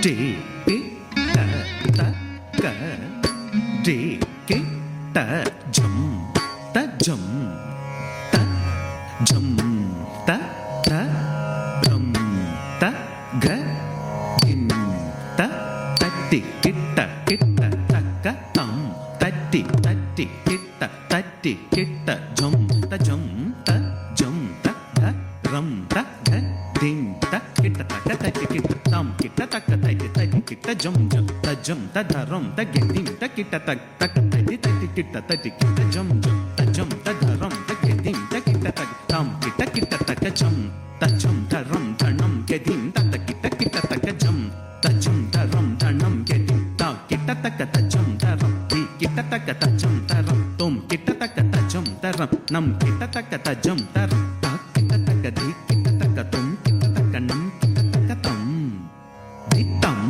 டே K ட த க டே K ட ஜம் த ஜம் த ஜம் த த ரம் த க இம் த தட்டி கிட்ட கிட்ட தக்க தம் தட்டி தட்டி கிட்ட தட்டி கிட்ட ஜம் த ஜம் த ஜம் த த ரம் த க திம் த கிட்ட தக்க தட்டி கிட்ட தம் கிட்ட தக்க தட்டி தட்டி கிட்ட ஜம் ஜம் த ஜம் த த ரம் த க திம் த கிட்ட தக்க தக்க தட்டி தட்டி கிட்ட தட்டி கிட்ட ஜம் ஜம் த ஜம் த த ரம் த க திம் த கிட்ட தக்க தம் கிட்ட கிட்ட தக்க ஜம் த ஜம் த ரம் த நம் க திம் த கிட்ட கிட்ட தக்க ஜம் த ஜம் த ரம் த நம் க திம் த கிட்ட தக்க த ஜம் த ரம் தி கிட்ட தக்க த ஜம் த ரம் தும் கிட்ட தக்க த ஜம் த ரம் நம் கிட்ட தக்க த ஜம் த ரம் த கிட்ட தக்க தி கிட்ட தக்க தும் கிட்ட தக்க நம் கிட்ட தக்க தம் தித்தம்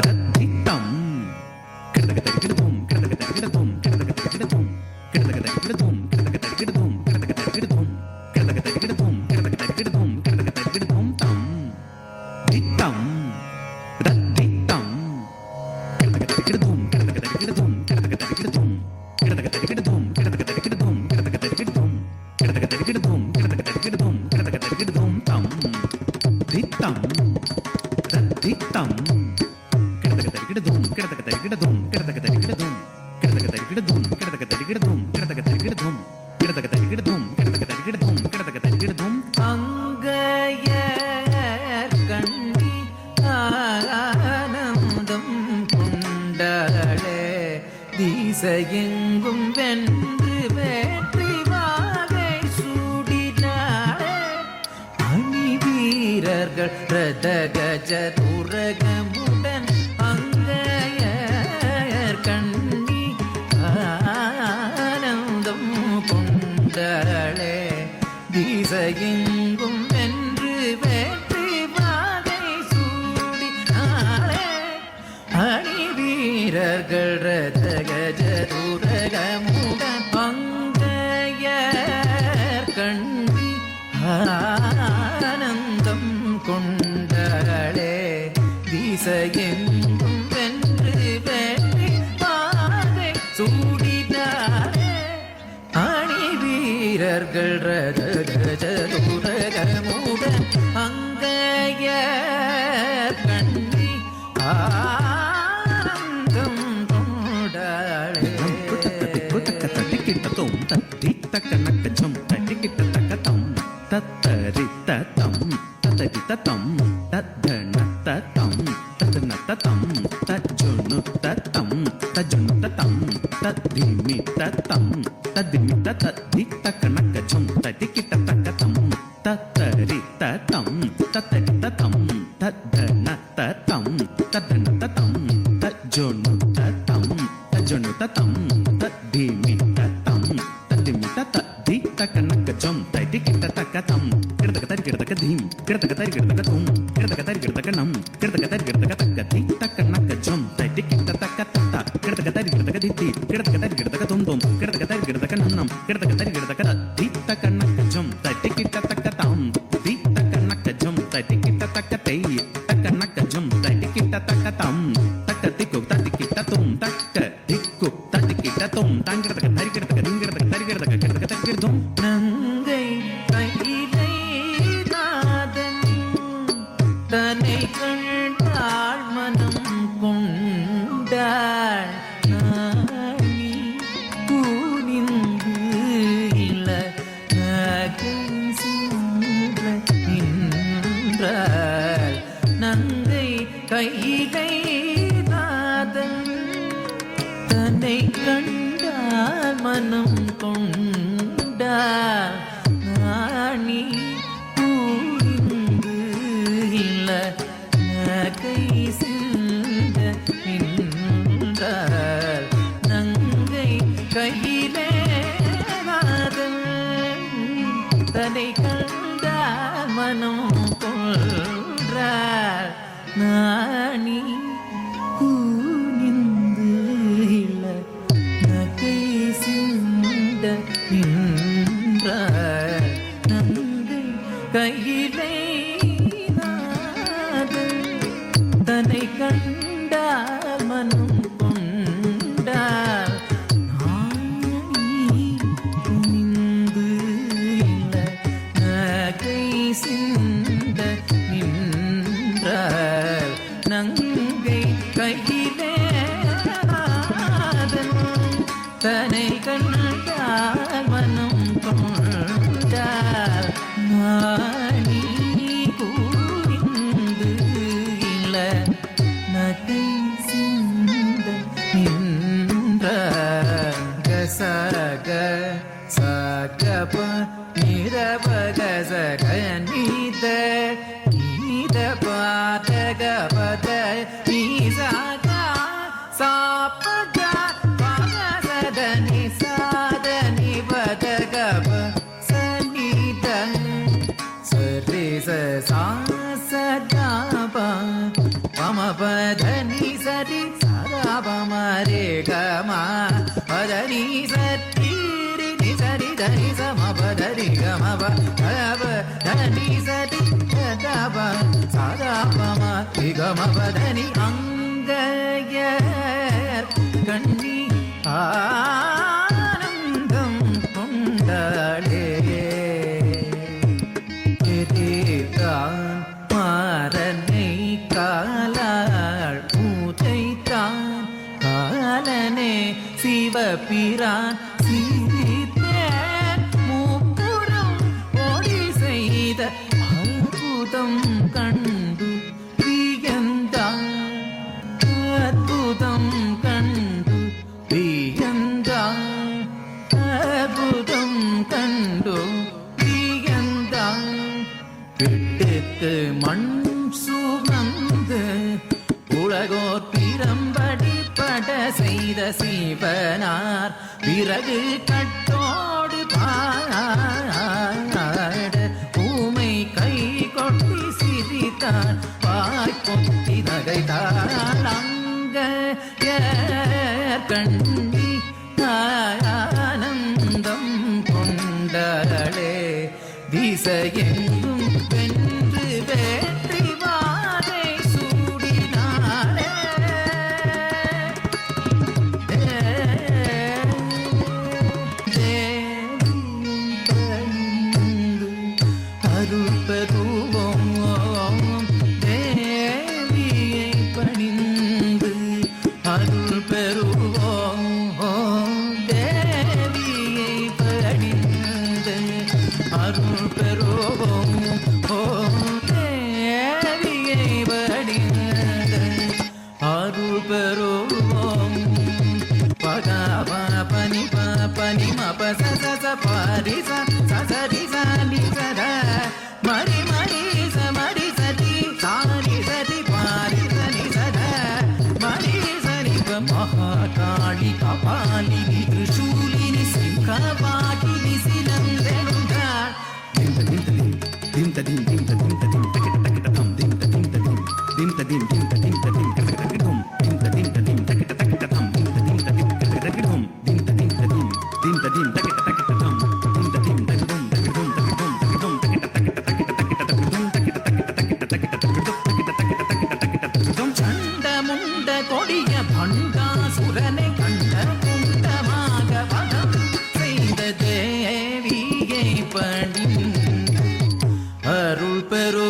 ரத்தித்தம் கிடதக தகிடதும் கிடதக தகிடதும் கிடதக தகிடதும் கிடதக தகிடதும் கிடதக தகிடதும் கிடதக தகிடதும் கிடதக தகிடதும் கிடதக தகிடதும் கிடதக தகிடதும் தம் தித்தம் ரத்தித்தம் கிடதக தகிடதும் கிடதக தகிடதும் கிடதக தகிடதும் கிடதக தகிடதும் கிடதக தகிடதும் கிடதக தகிடதும் கிடதக தகிடதும் கிடதக தகிடதும் கிடதக தகிடதும் தம் தித்தம் ரத்தித்தம் கிடதக தகிடதும் கிடதக தகிடதும் கிடதக தகிடதும் கிடதக தகிடதும் கிடதக தகிடதும் கிடதக தகிடதும் கிடதக தகிடதும் கிடதக தகிடதும் கிடதக தகிடதும் அங்கையர் கண்ணி ஆனந்தம் கொண்டாளே திசையெங்கும் வென்று வேற்றி வாகை சூடினாளே அணி வீரர்கள் ரத கஜ துரகமுடன் அங்கையர் கண்ணி ஆனந்தம் கொண்டாளே திசையெங்கும் வென்று வேற்றி வாகை சூடினாளே அணி வீரர்கள் ரத கஜ துரகமுடன் அங்கையர் கண்ணி ஆனந்தம் கொண்டாளே திசையெங்கும் வென்று வேற்றி வாகை சூடினாளே அணி வீரர்கள் ரத கஜ துரகமுடன் அங்கையர் கண்ணி ஆனந்தம் கொண்டாளே தக்க தட்டி கிட்ட தும் தட்டி தக்க நக்க ஜம் தட்டி கிட்ட தக்க தம் தத்தரி தத்தம் தத்தரி தத்தம் தத்தன தத்தம் தத்தன தத்தம் தஜ்ஜுனு தத்தம் தஜ்ஜுனு தத்தம் தத்திமி தத்தம் தத்திமி தத்தி தக்க நக்க ஜம் தட்டி கிட்ட தக்க தம் தத்தரி தத்தம் தத்தரி தத்தம் தத்தன தத்தம் தத்தன தத்தம் தஜ்ஜுனு தத்தம் தஜ்ஜுனு தத்தம் தத்திமி தத்தம் தத்திமி தத்தி தக்க நக்க ஜம் தட்டி கிட்ட தக்க தம் கிடதக தரி கிடதக தீம் கிடதக தரி கிடதக தும் கிடதக தரி கிடதக நம் கிடதக தரி கிடதக தக்க தி தக்க நக்க ஜம் தட்டி கிட்ட தக்க தத்த கிடதக தரி கிடதக தித்தி கிடதக தரி கிடதக தும் தும் கிடதக தரி கிடதக நம் கிடதக தரி கிடதக தி தக்க நக்க ஜம் தட்டி கிட்ட தக்க தம் தி தக்க நக்க ஜம் தட்டி கிட்ட தக்க தை தக்க நக்க ஜம் தட்டி கிட்ட தக்க தம் தக்க திக்கு தட்டி கிட்ட தும் தக்க திக்கு தட்டி கிட்ட தும் தாங்கிடதக தரி கிடதக திங்கிடதக தரி கிடதக கிடதக தரி கிடதும் நங்கை கையிலை நாதன் தன்னை கண்டாள் மனம் கொண்டாள் நாணி கூனிந்து இள நகை சிந்த நின்றாள் நங்கை கையிலை நாதன் தன்னை கண்டாள் மனம் கொண்டாள் நாணி கூர்ந்து இள நகை சிந்த நின்றாள் நங்கை கையிலே நாதன் தன்னை கண்டாள் மனம் கொன்றாள் நாணி கூர்ந்து இள நகை சிந்த நின்றாள் நங்கை கையிலே நாதன் தன்னை கண்டால் மனம் கொண்டால் நாணி குனிந்து இல்ல நகை சிந்த நின்றார் நங்கை கையிலே தன்னை கண்டால் மனம் கொண்டால் நாணி கூர்ந்து இள நகை சிந்த நின்றார் கசக சகப நிரபக சக நீத நீத பாதக பத நீசக சாப்பக பகசதனி சாதனி பதகப சனித சரிச சாசதாப பமபதனி சரி சதாபமரே கமா பதனி சத்தீரி நிசரி தனி சமபதரி கமப கப தனி சரி சதாப சதாபம கமபதனி அங்கயர் கண்ணி ஆனந்தம் கொண்டாளே எதிர்த்தான் மாறனை காலாள் பூஜைத்தான் காலனே சிவபிரான் சிரித்தேன் மூப்புறம் ஓடி செய்த அற்புதம் கண்டு வியந்தான் அற்புதம் கண்டு வியந்தான் அற்புதம் கண்டு வியந்தான் விட்டுக்கு மண் சுமந்து உலகோர் பிரம்படி பட செய்த சிவனார் விறகு கட்டோடு பாட ஊமை கை கொட்டி சிரித்தார் பாய் கொத்தி நகைத்தாள் அங்க கண்ணி ஆனந்தம் கொண்டாளே திசையெங்கும் வென்று வேற்றி வாதை சூடினாளே அருள் பெறுவோம் தேவியை பணிந்து அருள் பெறுவோம் தேவியை பணிந்து அருள் பெறுவோம் தேவியை பணிந்து அருள் பெறுவோம் பகவ பனி பனி மப சச பரி சரி சனி சத மரி மரி சமரி சதி சாரி சதி பாரி சனி சத மரி சரி Mahakali Kapalini திரிசூலினி சிங்கவாகினி சிலந்தெழுந்தாள் dim ta dim dim ta dim ta dim ta kita kita dum dim ta dim ta dim dim ta dim dim ta dim ta dim ta kita dum dim ta dim ta dim ta kita kita dum dim ta dim ta dim ta kita dum dim ta dim ta dim dim ta dim ta kita kita dum dim ta dim ta dum ta dum ta dum ta dum ta kita dum சண்ட முண்ட கொடிய பண்டாசுரனை கண்ட குண்டமாக வதம் செய்த தேவியை பணி அருள் பெரு